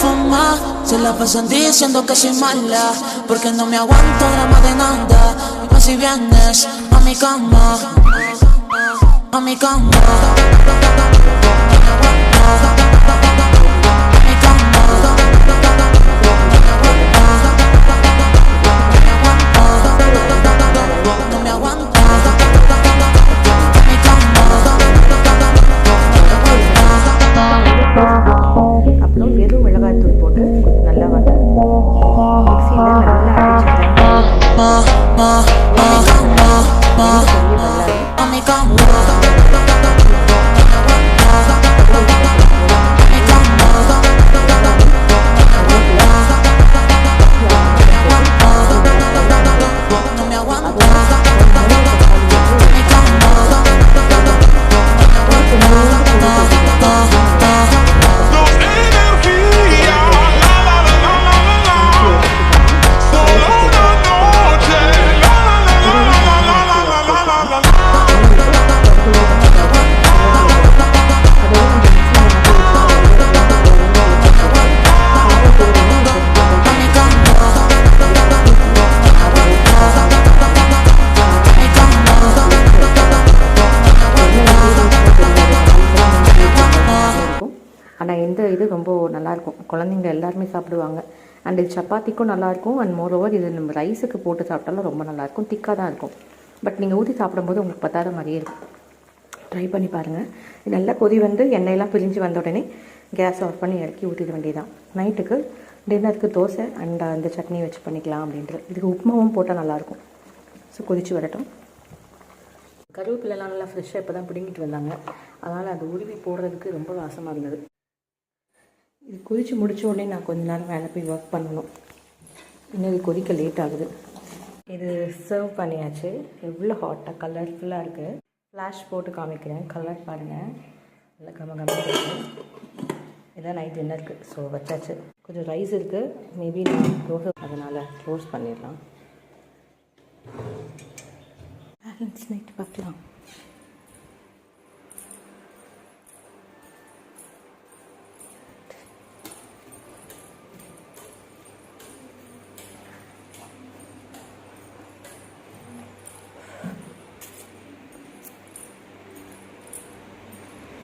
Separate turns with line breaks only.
fumar, se la pasan diciendo que soy mala, porque no me aguanto grama de nada. Y más si vienes a mi cama, a mi cama.
அப்புறம் வெறும் மிளகாய்த்தூள் போட்டு நல்லா வந்து மிக்சியில் நல்லா ஆனால் இது ரொம்ப நல்லாயிருக்கும், குழந்தைங்க எல்லாருமே சாப்பிடுவாங்க. அண்ட் இது சப்பாத்திக்கும் நல்லாயிருக்கும். அண்ட் மோரோவர் இது நம்ம ரைஸுக்கு போட்டு சாப்பிட்டாலும் ரொம்ப நல்லாயிருக்கும். திக்காக தான் இருக்கும். பட் நீங்கள் ஊற்றி சாப்பிடும்போது உங்களுக்கு பத்தாத மாதிரியே இருக்கும். ட்ரை பண்ணி பாருங்கள். இது நல்லா கொதி வந்து எண்ணெயெல்லாம் பிரிஞ்சு வந்த உடனே கேஸ் ஆஃப் பண்ணி இறக்கி ஊற்றிட வேண்டியதான். நைட்டுக்கு டின்னருக்கு தோசை அண்ட் அந்த சட்னி வச்சு பண்ணிக்கலாம் அப்படின்ட்டு. இதுக்கு உப்புமாவும் போட்டால் நல்லாயிருக்கும். ஸோ கொதித்து வரட்டும். கருவேப்பிலெல்லாம் நல்லா ஃப்ரெஷ்ஷாக இப்போ தான் பிடுங்கிட்டு வந்தாங்க. அதனால் அது உருவி போடுறதுக்கு ரொம்ப வாசமாக இருந்தது. இது கொதித்து முடித்த உடனே நான் கொஞ்ச நேரம் மேலே போய் ஒர்க் பண்ணணும். இன்னும் இது கொதிக்க லேட் ஆகுது. இது சர்வ் பண்ணியாச்சு. எவ்வளோ ஹாட்டாக கலர்ஃபுல்லாக இருக்குது. ஃப்ளாஷ் போட்டு காமிக்கிறேன். கலர் பாருங்கள், நல்லா கம்ம இதான் நைட் டின்னருக்கு. ஸோ வச்சாச்சு. கொஞ்சம் ரைஸ் இருக்குது. மேபி நான் தோசை அதனால் க்ளோஸ் பண்ணிடலாம். பேலன்ஸ் நைட் பார்க்கலாம்.